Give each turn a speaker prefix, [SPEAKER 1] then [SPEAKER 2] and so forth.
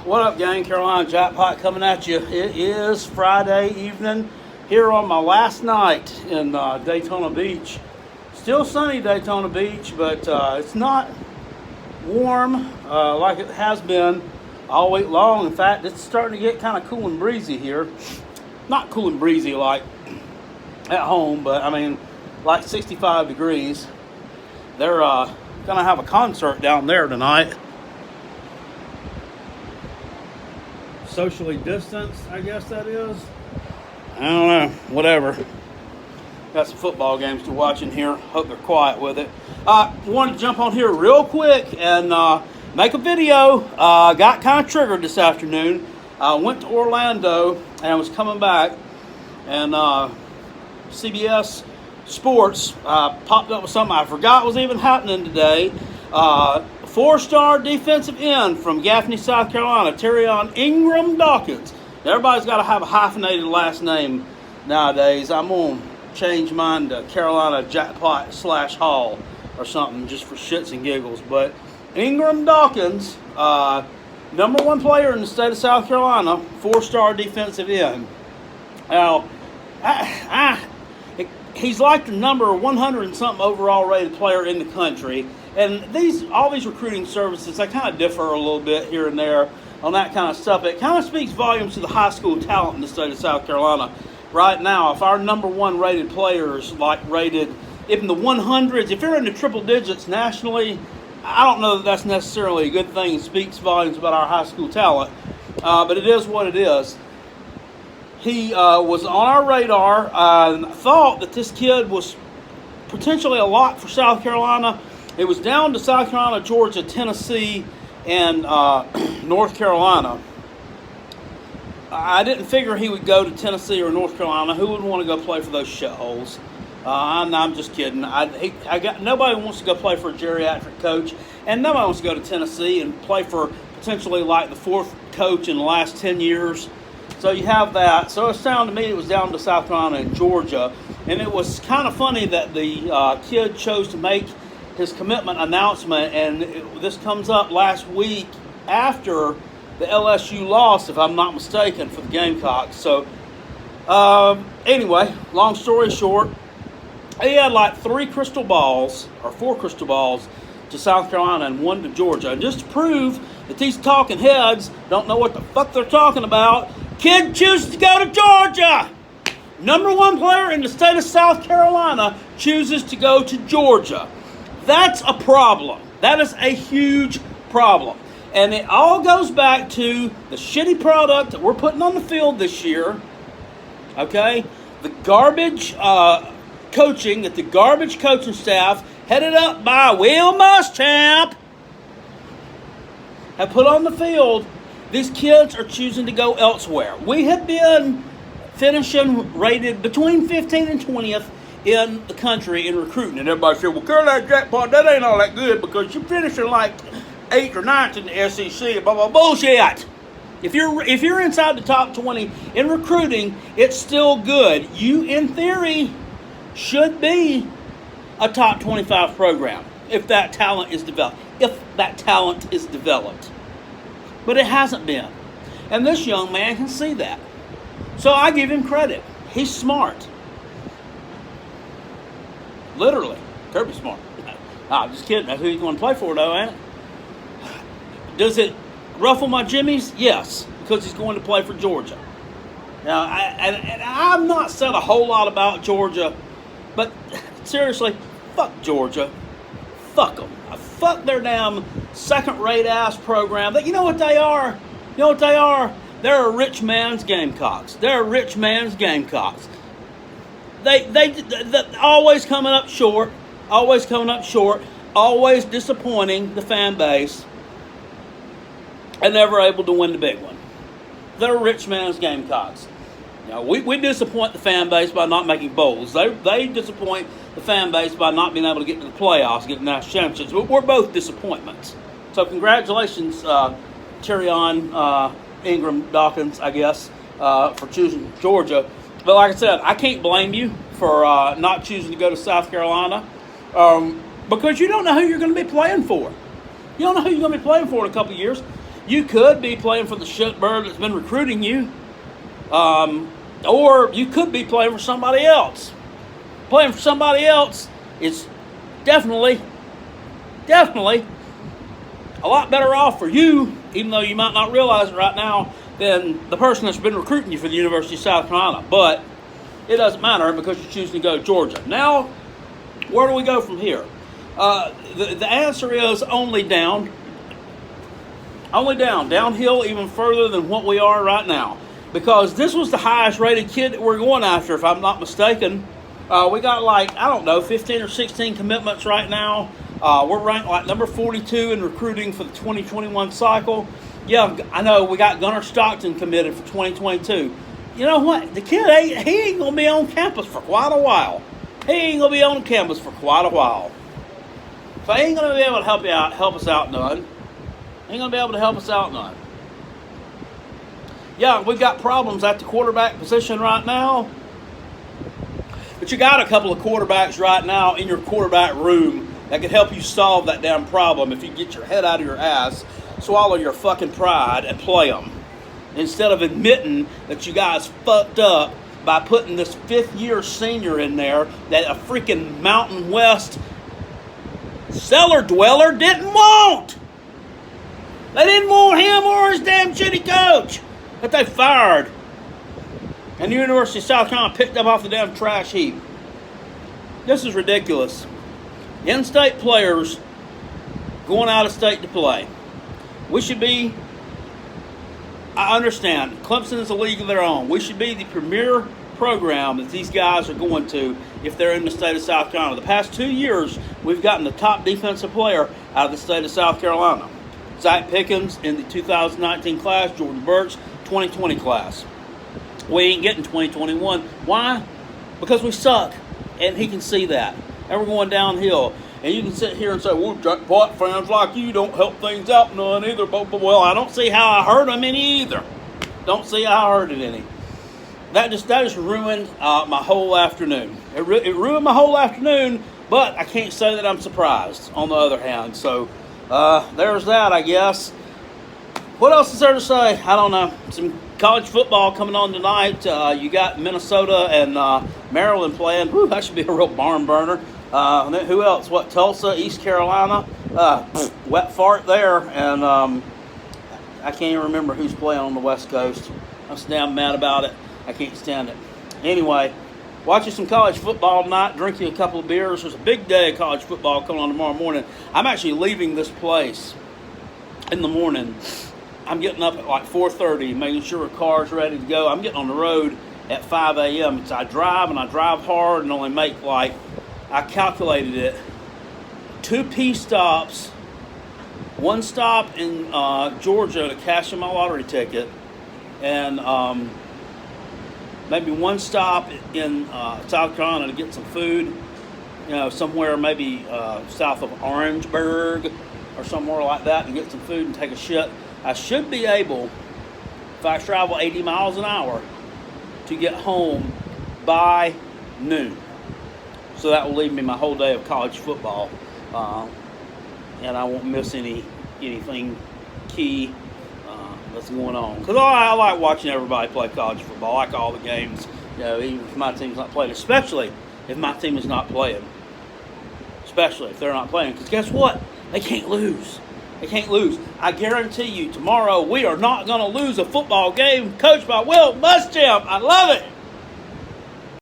[SPEAKER 1] What up, gang? Carolina Jackpot coming at you. It is Friday evening here on my last night in Daytona Beach. Still sunny Daytona Beach, but it's not warm like it has been all week long. In fact, it's starting to get kind of cool and breezy here. Not cool and breezy like at home, but I mean like 65 degrees. They're going to have a concert down there tonight. Socially distanced, I guess that is. I don't know, whatever. Got some football games to watch in here. Hope they're quiet with it. Wanted to jump on here real quick and make a video. Got kind of triggered this afternoon. Went to Orlando and was coming back, and CBS Sports popped up with something I forgot was even happening today. Four-star defensive end from Gaffney, South Carolina, Ingram-Dawkins. Everybody's got to have a hyphenated last name nowadays. I'm going to change mine to Carolina Jackpot / Hall or something just for shits and giggles. But Ingram-Dawkins, number one player in the state of South Carolina, four-star defensive end. Now, he's like the number 100 and something overall rated player in the country. And all these recruiting services, they kind of differ a little bit here and there on that kind of stuff. It kind of speaks volumes to the high school talent in the state of South Carolina. Right now, if our number one rated players, like rated in the 100s, if you're in the triple digits nationally, I don't know that that's necessarily a good thing. It speaks volumes about our high school talent. But it is what it is. He was on our radar. Thought that this kid was potentially a lot for South Carolina. It was down to South Carolina, Georgia, Tennessee, and North Carolina. I didn't figure he would go to Tennessee or North Carolina. Who would want to go play for those shitholes? I'm just kidding. Nobody wants to go play for a geriatric coach, and nobody wants to go to Tennessee and play for potentially like the fourth coach in the last 10 years. So you have that. So it sounded to me it was down to South Carolina and Georgia. And it was kind of funny that the kid chose to make his commitment announcement, and this comes up last week after the LSU loss, if I'm not mistaken, for the Gamecocks. So anyway, long story short, he had like 4 crystal balls to South Carolina and 1 to Georgia. And just to prove that these talking heads don't know what the fuck they're talking about, kid chooses to go to Georgia. Number one player in the state of South Carolina chooses to go to Georgia. That's a problem. That is a huge problem. And it all goes back to the shitty product that we're putting on the field this year. Okay? The garbage coaching that the garbage coaching staff, headed up by Will Muschamp, have put on the field. These kids are choosing to go elsewhere. We have been finishing rated between 15th and 20th in the country in recruiting. And everybody said, well, Carolina Jackpot, that ain't all that good because you're finishing like 8th or 9th in the SEC, blah, blah, bullshit. If you're inside the top 20 in recruiting, it's still good. You, in theory, should be a top 25 program if that talent is developed. But it hasn't been. And this young man can see that. So I give him credit. He's smart. Literally. Kirby smart. I'm just kidding. That's who he's going to play for, though, ain't it? Does it ruffle my jimmies? Yes, because he's going to play for Georgia. Now, I've not said a whole lot about Georgia, but seriously, fuck Georgia. Fuck them. Fuck their damn second-rate ass program. You know what they are? You know what they are? They're a rich man's Gamecocks. They're a rich man's Gamecocks. They always coming up short. Always disappointing the fan base. And never able to win the big one. They're a rich man's Gamecocks. You know, we disappoint the fan base by not making bowls. They disappoint the fan base by not being able to get to the playoffs, get the national championships. But we're both disappointments. So congratulations, Ingram-Dawkins, I guess, for choosing Georgia. But like I said, I can't blame you for not choosing to go to South Carolina because you don't know who you're going to be playing for. You don't know who you're going to be playing for in a couple of years. You could be playing for the shitbird that's been recruiting you. Or you could be playing for somebody else. Playing for somebody else is definitely a lot better off for you, even though you might not realize it right now, than the person that's been recruiting you for the University of South Carolina. But it doesn't matter because you're choosing to go to Georgia. Now, where do we go from here? The answer is only down. Only down. Downhill even further than what we are right now. Because this was the highest rated kid that we're going after, if I'm not mistaken. We got 15 or 16 commitments right now. We're ranked number 42 in recruiting for the 2021 cycle. Yeah, I know we got Gunnar Stockton committed for 2022. You know what? The kid ain't going to be on campus for quite a while. He ain't going to be on campus for quite a while. So he ain't going to be able to help us out none. Ain't going to be able to help us out none. Yeah, we've got problems at the quarterback position right now. But you got a couple of quarterbacks right now in your quarterback room that can help you solve that damn problem if you get your head out of your ass, swallow your fucking pride, and play them. Instead of admitting that you guys fucked up by putting this fifth-year senior in there that a freaking Mountain West cellar dweller didn't want. They didn't want him or his damn shitty coach that they fired. And the University of South Carolina picked up off the damn trash heap. This is ridiculous. In-state players going out of state to play. We should be, I understand, Clemson is a league of their own. We should be the premier program that these guys are going to if they're in the state of South Carolina. The past 2 years, we've gotten the top defensive player out of the state of South Carolina. Zach Pickens in the 2019 class, Jordan Burks, 2020 class. We ain't getting 2021. Why? Because we suck, and he can see that. And we're going downhill. And you can sit here and say, well, Jackpot fans like you don't help things out none either. But, well, I don't see how I hurt them any either. Don't see how I hurt it any. That just ruined my whole afternoon. It ruined my whole afternoon, but I can't say that I'm surprised, on the other hand. So, there's that, I guess. What else is there to say? I don't know. Some college football coming on tonight. You got Minnesota and Maryland playing. Whew, that should be a real barn burner. Who else? Tulsa, East Carolina. Wet fart there. And I can't even remember who's playing on the West Coast. I'm so damn mad about it. I can't stand it. Anyway, watching some college football tonight, drinking a couple of beers. There's a big day of college football coming on tomorrow morning. I'm actually leaving this place in the morning. I'm getting up at 4:30, making sure the car's ready to go. I'm getting on the road at 5 a.m. So I drive hard and only make I calculated it, 2 P stops, 1 stop in Georgia to cash in my lottery ticket, and maybe 1 stop in South Carolina to get some food, somewhere maybe south of Orangeburg or somewhere like that, and get some food and take a shit. I should be able, if I travel 80 miles an hour, to get home by noon. So that will leave me my whole day of college football, and I won't miss anything key that's going on. Because I like watching everybody play college football. I like all the games, even if my team's not playing, especially if my team is not playing. Especially if they're not playing. Because guess what? They can't lose. They can't lose. I guarantee you tomorrow we are not going to lose a football game coached by Will Muschamp. I love it.